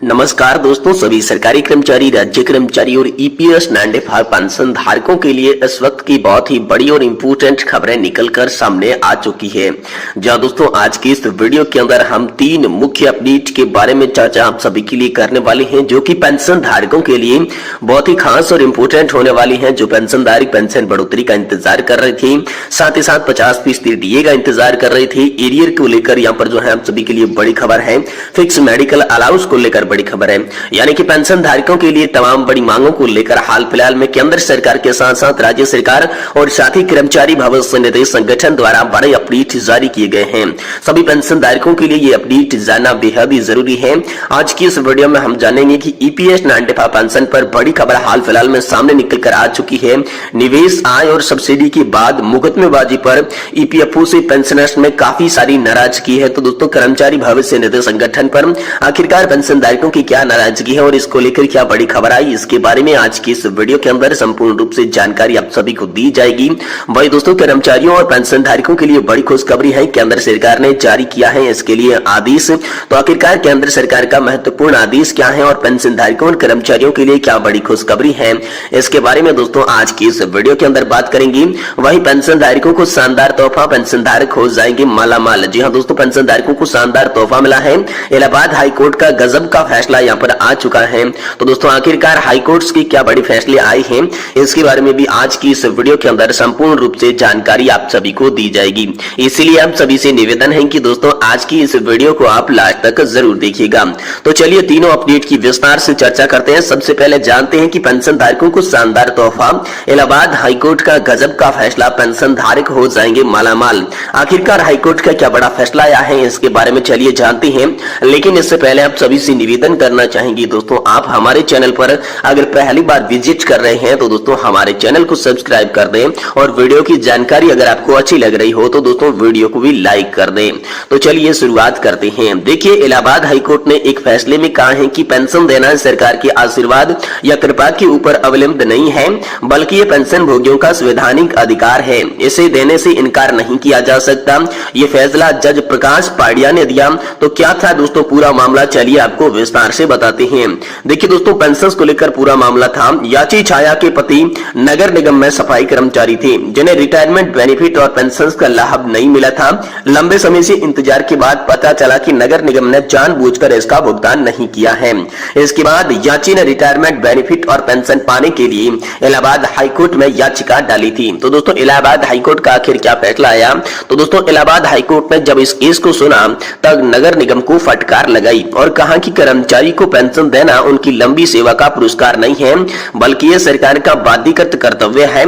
नमस्कार दोस्तों, सभी सरकारी कर्मचारी, राज्य कर्मचारी और ईपीएस 95 पेंशन धारकों के लिए इस वक्त की बहुत ही बड़ी और इम्पोर्टेंट खबरें निकलकर सामने आ चुकी है। जहां दोस्तों आज की इस वीडियो के अंदर हम 3 मुख्य अपडेट के बारे में चर्चा आप सभी के लिए करने वाले हैं, जो कि पेंशन धारकों के लिए बहुत ही खास और इम्पोर्टेंट होने वाली है। जो पेंशन धारक पेंशन बढ़ोतरी का इंतजार कर रहे थे, साथ ही साथ 50% डीए का इंतजार कर रहे थे, एरियर को लेकर यहाँ पर जो है आप सभी के लिए बड़ी खबर है। फिक्स मेडिकल अलाउंस को लेकर बड़ी खबर है, यानी कि पेंशन धारकों के लिए तमाम बड़ी मांगों को लेकर हाल फिलहाल में केंद्र सरकार के साथ साथ राज्य सरकार और साथ ही कर्मचारी भविष्य निधि संगठन द्वारा बड़े अपडेट जारी किए गए हैं। सभी पेंशन धारकों के लिए ये अपडेट जानना बेहद ही जरूरी है। आज की इस वीडियो में हम जानेंगे कि ईपीएस 95 पेंशन पर बड़ी खबर हाल फिलहाल में सामने निकलकर आ चुकी है। निवेश, आय और सब्सिडी के बाद मुकदमेबाजी पर ईपीएफओ से पेंशनर्स में काफी सारी नाराजगी है। तो दोस्तों, कर्मचारी भविष्य निधि संगठन पर आखिरकार पेंशन धारकों की क्या नाराजगी है और इसको लेकर क्या बड़ी खबर आई, इसके बारे में आज की इस वीडियो के अंदर संपूर्ण रूप से जानकारी आप सभी को दी जाएगी। वही दोस्तों, कर्मचारियों और पेंशन धारकों के लिए बड़ी खुशखबरी है। केंद्र सरकार ने जारी किया है इसके लिए आदेश। तो आखिरकार केंद्र सरकार का महत्वपूर्ण आदेश क्या है और पेंशन धारकों और कर्मचारियों के लिए क्या बड़ी खुशखबरी है, इसके बारे में दोस्तों आज की इस वीडियो के अंदर बात करेंगे। वही पेंशन धारकों को शानदार तोहफा, पेंशन धारक हो जाएंगे मालामाल। जी हाँ दोस्तों, पेंशन धारकों को शानदार तोहफा मिला है। इलाहाबाद हाईकोर्ट का गजब का फैसला यहाँ पर आ चुका है। तो दोस्तों, आखिरकार हाईकोर्ट की क्या बड़ी फैसले आए हैं, इसके बारे में भी आज की इस वीडियो के अंदर संपूर्ण रूप से जानकारी आप सभी को दी जाएगी। इसीलिए आप सभी से निवेदन है कि दोस्तों आज की इस वीडियो को आप लास्ट तक जरूर देखिएगा। तो चलिए तीनों अपडेट की विस्तार से चर्चा करते हैं। सबसे पहले जानते हैं कि पेंशन धारकों को शानदार तोहफा, इलाहाबाद हाईकोर्ट का गजब का फैसला, पेंशन धारक हो जाएंगे मालामाल। आखिरकार हाईकोर्ट का क्या बड़ा फैसला आया है, इसके बारे में चलिए जानते हैं। लेकिन इससे पहले आप सभी से निवेदन करना चाहेंगे दोस्तों, आप हमारे चैनल पर अगर पहली बार विजिट कर रहे हैं तो दोस्तों हमारे चैनल को सब्सक्राइब कर दें और वीडियो की जानकारी अगर आपको अच्छी लग रही हो तो दोस्तों वीडियो को भी लाइक कर दें। तो चलिए शुरुआत करते हैं। देखिए, इलाहाबाद हाईकोर्ट ने एक फैसले में कहा है कि पेंशन देना सरकार के आशीर्वाद या कृपा के ऊपर अवलंबित नहीं है, बल्कि ये पेंशन भोगियों का संवैधानिक अधिकार है। इसे देने से इनकार नहीं किया जा सकता। ये फैसला जज प्रकाश पांड्या ने दिया। तो क्या था दोस्तों पूरा मामला, चलिए आपको विस्तार से बताते हैं। देखिए दोस्तों, पेंशन को लेकर पूरा मामला था। याची छाया के पति नगर निगम में सफाई कर्मचारी थे, जिन्हें रिटायरमेंट बेनिफिट और पेंशन का लाभ नहीं मिला था। लंबे समय से इंतजार के बाद पता चला कि नगर निगम ने जानबूझकर इसका भुगतान नहीं किया है। इसके बाद याची ने रिटायरमेंट बेनिफिट और पेंशन पाने के लिए इलाहाबाद हाईकोर्ट में याचिका डाली थी। तो दोस्तों, इलाहाबाद हाईकोर्ट का आखिर क्या फैसला आया? तो दोस्तों, इलाहाबाद हाईकोर्ट ने जब इस केस को सुना तब नगर निगम को फटकार लगाई और कहा कि कर्मचारी को पेंशन देना उनकी लंबी सेवा का पुरस्कार नहीं है, बल्कि यह सरकार का बाध्यकृत कर्तव्य है।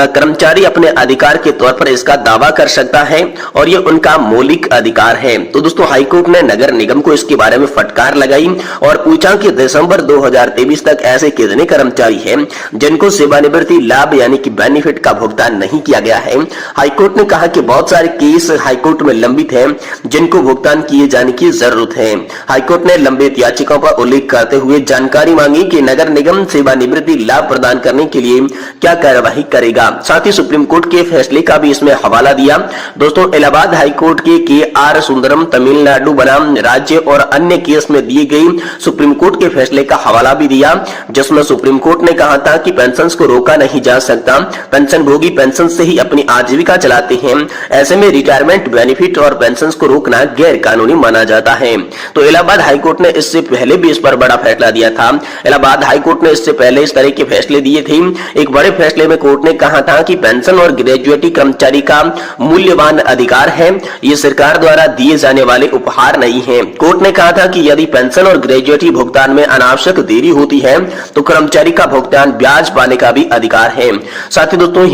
कर्मचारी अपने अधिकार के तौर पर इसका दावा कर सकता है और यह उनका मौलिक अधिकार है। तो दोस्तों, हाईकोर्ट ने नगर निगम को इसके बारे में फटकार लगाई और पूछा कि दिसंबर 2023 तक ऐसे कितने कर्मचारी हैं जिनको सेवानिवृत्ति लाभ यानी कि बेनिफिट का भुगतान नहीं किया गया है। हाईकोर्ट ने कहा कि बहुत सारे केस हाईकोर्ट में लंबित हैं जिनको भुगतान किए जाने की जरूरत है। हाईकोर्ट ने लंबित याचिकाओं का उल्लेख करते हुए जानकारी मांगी कि नगर निगम सेवानिवृत्ति लाभ प्रदान करने के लिए क्या कार्यवाही करेगा। साथ ही सुप्रीम कोर्ट के फैसले का भी इसमें हवाला दिया। दोस्तों, इलाहाबाद हाईकोर्ट के आर सुंदरम तमिलनाडु बनाम राज्य और अन्य केस में दिए गए सुप्रीम कोर्ट के फैसले का हवाला भी दिया, जिसमें सुप्रीम कोर्ट ने कहा था कि पेंशन को रोका नहीं जा सकता। पेंशन भोगी पेंशन से ही अपनी आजीविका चलाते हैं। ऐसे में रिटायरमेंट बेनिफिट और पेंशन को रोकना गैर कानूनी माना जाता है। तो इलाहाबाद हाईकोर्ट ने इससे पहले भी इस पर बड़ा फैसला दिया था। इलाहाबाद हाईकोर्ट ने इससे पहले इस तरह के फैसले दिए थे। एक बड़े फैसले में कोर्ट ने कहा था कि पेंशन और ग्रेजुएटी कर्मचारी का मूल्यवान अधिकार है, ये सरकार द्वारा दिए जाने वाले उपहार नहीं है। कोर्ट ने कहा था कि यदि पेंशन और ग्रेजुएटी भुगतान में अनावश्यक देरी होती है तो कर्मचारी का भुगतान ब्याज पाने का भी अधिकार है। साथ ही दोस्तों,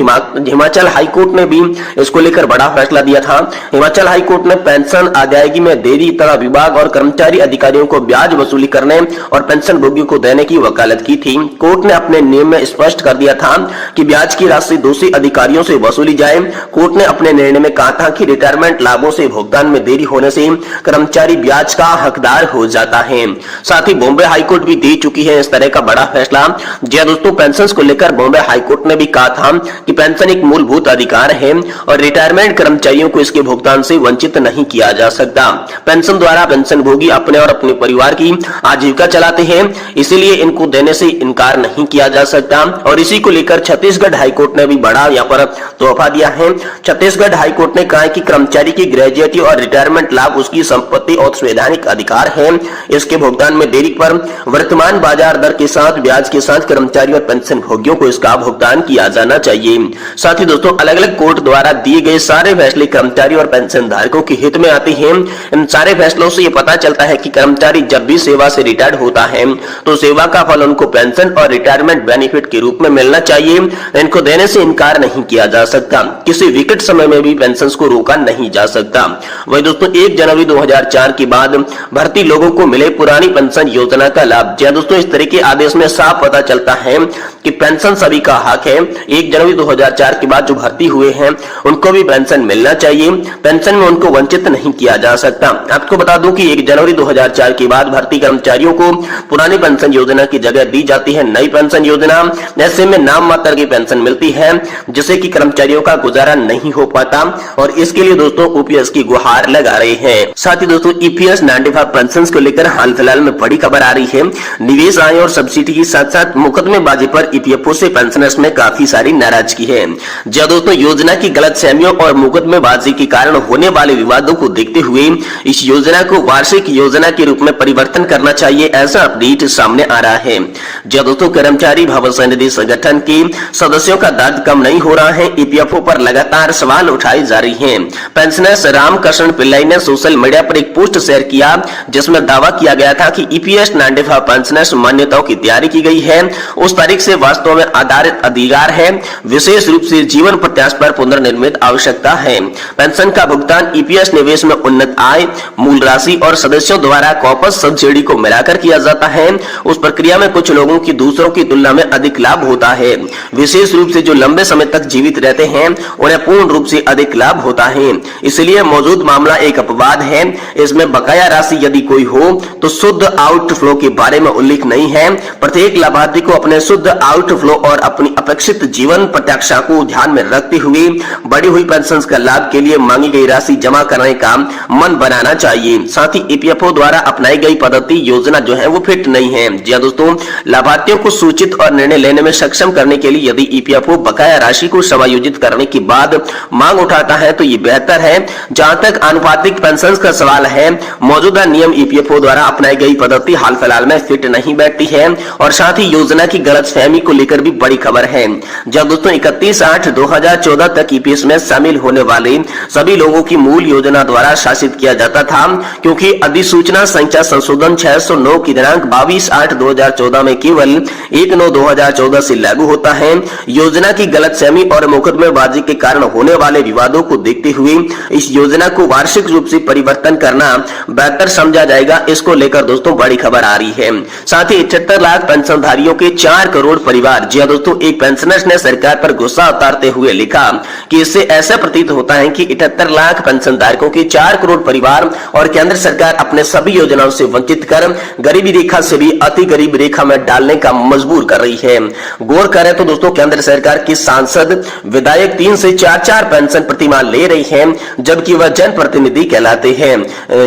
हिमाचल हाईकोर्ट ने भी इसको लेकर बड़ा फैसला दिया था। हिमाचल हाईकोर्ट ने पेंशन अदायगी में देरी तथा विभाग और कर्मचारी अधिकारियों को ब्याज वसूली करने और पेंशन भोगियों को देने की वकालत की थी। कोर्ट ने अपने नियम में स्पष्ट कर दिया था कि ब्याज की राशि दोषी अधिकारियों से वसूली जाए। कोर्ट ने अपने निर्णय में कहा था कि रिटायरमेंट लाभों से भुगतान में देरी होने से कर्मचारी ब्याज का हकदार हो जाता है। साथ ही बॉम्बे हाईकोर्ट भी दे चुकी है इस तरह का बड़ा फैसला। जी दोस्तों, पेंशन को लेकर बॉम्बे हाईकोर्ट ने भी कहा था कि पेंशन एक मूलभूत अधिकार है और रिटायरमेंट कर्मचारियों को इसके भुगतान से वंचित नहीं किया जा सकता। पेंशन द्वारा पेंशन भोगी अपने और अपने परिवार की ही आजीविका चलाते हैं, इसीलिए इनको देने से इनकार नहीं किया जा सकता। और इसी को लेकर छत्तीसगढ़ हाईकोर्ट ने भी बड़ा यहाँ पर तोहफा दिया है। छत्तीसगढ़ हाईकोर्ट ने कहा है कि कर्मचारी की ग्रेजुएटी और रिटायरमेंट लाभ उसकी संपत्ति और संवैधानिक अधिकार है। इसके भुगतान में देरी पर वर्तमान बाजार दर के साथ ब्याज के साथ कर्मचारी और पेंशन भोगियों को इसका भुगतान किया जाना चाहिए। साथ ही दोस्तों अलग अलग कोर्ट द्वारा दिए गए सारे फैसले कर्मचारी और पेंशन धारकों के हित में आते हैं। इन सारे फैसलों से ये पता चलता है कि कर्मचारी जब भी सेवा से रिटायर्ड होता है तो सेवा का फल उनको पेंशन और रिटायरमेंट बेनिफिट के रूप में मिलना चाहिए। इनको देने से इनकार नहीं किया जा सकता। किसी विकट समय में भी पेंशन को रोका नहीं जा सकता। वही दोस्तों 1 जनवरी 2004 के बाद भर्ती लोगों को मिले पुरानी पेंशन योजना का लाभ। जी दोस्तों इस तरह के आदेश में साफ पता चलता है कि पेंशन सभी का हक है। 1 जनवरी 2004 के बाद जो भर्ती हुए हैं उनको भी पेंशन मिलना चाहिए। पेंशन में उनको वंचित नहीं किया जा सकता। आपको बता दूं कि 1 जनवरी 2004 के बाद भर्ती कर्मचारियों को पुरानी पेंशन योजना की जगह दी जाती है नई पेंशन योजना। ऐसे में नाम मात्र की पेंशन मिलती है जिससे कि कर्मचारियों का गुजारा नहीं हो पाता और इसके लिए दोस्तों ओपीएस की गुहार लगा रहे हैं। साथ ही दोस्तों ईपीएस 95 पेंशन को लेकर हाल फिलहाल में बड़ी खबर आ रही है। निवेश आय और सब्सिडी के साथ साथ मुकदमेबाजी पर ईपीएफओ से पेंशनर्स में काफी सारी नाराजगी है। जहां दोस्तों योजना की गलतफहमियों और मुकदमेबाजी के कारण होने वाले विवादों को देखते हुए इस योजना को वार्षिक योजना के रूप में परिवर्तन करना चाहिए, ऐसा अपडेट सामने आ रहा है। जहां दोस्तों कर्मचारी भविष्य निधि संगठन के सदस्यों का दर्द कम नहीं हो रहा है। ईपीएफओ पर लगातार सवाल उठाए जा रही हैं। पेंशनर्स रामकृष्ण पिल्लाई ने सोशल मीडिया पर एक पोस्ट शेयर किया जिसमें दावा किया गया था कि ईपीएस 95 पेंशनर्स मान्यताओं की तैयारी की गई है। उस तारीख से वास्तव में आधारित अधिकार है, विशेष रूप से जीवन प्रत्याशा पर पुनर्निर्मित आवश्यकता है। पेंशन का भुगतान ईपीएस निवेश में उन्नत आय, मूल राशि और सदस्यों द्वारा कॉर्पस सब्सिडी को मिलाकर किया जाता है। उस प्रक्रिया में कुछ लोगों की दूसरों की तुलना में अधिक लाभ होता है। विशेष रूप से जो लंबे समय तक जीवित रहते हैं उन्हें पूर्ण रूप से अधिक लाभ होता है। इसलिए मौजूद मामला एक अपवाद है। इसमें बकाया राशि यदि कोई हो तो शुद्ध आउटफ्लो के बारे में उल्लेख नहीं है। प्रत्येक लाभार्थी को अपने शुद्ध आउटफ्लो और अपनी अपेक्षित जीवन प्रत्याशा को ध्यान में रखते हुए बढ़ी हुई पेंशन का लाभ के लिए मांगी गई राशि जमा करने का मन बनाना चाहिए। साथ ही ईपीएफओ द्वारा अपनाई गई पद्धति योजना जो है वो फिट नहीं है। जी दोस्तों लाभार्थियों को सूचित और निर्णय लेने में सक्षम करने के लिए यदि ईपीएफओ बकाया राशि को समायोजित करने के बाद मांग उठाता है तो ये बेहतर है। जहां तक आनुपातिक पेंशन का सवाल है, मौजूदा नियम ईपीएफओ द्वारा अपनाई गई पद्धति हाल फिलहाल में फिट नहीं बैठती है। और साथ ही योजना की गलतफहमी को लेकर भी बड़ी खबर है। जब दोस्तों 31/8/2014 तक ईपीएस में शामिल होने वाले सभी लोगों की मूल योजना द्वारा शासित किया जाता था, क्योंकि अधिसूचना संख्या संशोधन 609 की दिनांक 22/8/2014 में केवल 1/9/2014 से लागू होता है। योजना की गलतफहमी और मुकदमेबाजी के कारण होने वाले विवादों को देखते हुए इस योजना को वार्षिक रूप से परिवर्तन करना बेहतर समझा जाएगा। इसको लेकर दोस्तों बड़ी खबर आ रही है। साथ ही 78 लाख पेंशनधारियों के 4 करोड़ परिवार। जी दोस्तों एक पेंशनर्स ने सरकार पर गुस्सा उतारते हुए लिखा कि इससे ऐसा प्रतीत होता है कि 78 लाख पेंशन धारकों के 4 करोड़ परिवार और केंद्र सरकार अपने सभी योजनाओं से वंचित कर गरीबी रेखा से भी अति गरीब रेखा में डालने का मजबूर कर रही है। गौर करें तो दोस्तों केंद्र सरकार की सांसद विधायक 3 से 4 पेंशन प्रतिमाह ले रही है, जबकि वह जनप्रतिनिधि कहलाते हैं।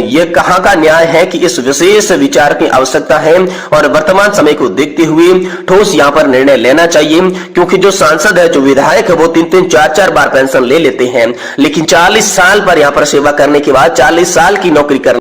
यह कहां का न्याय है कि इस विशेष विचार की आवश्यकता है और वर्तमान समय को देखते हुए ठोस यहां पर निर्णय लेना चाहिए, क्योंकि जो सांसद है जो विधायक है वो 3-3, 4-4 बार पेंशन ले लेते हैं, लेकिन 40 साल पर यहां पर सेवा करने के बाद 40 साल की नौकरी करने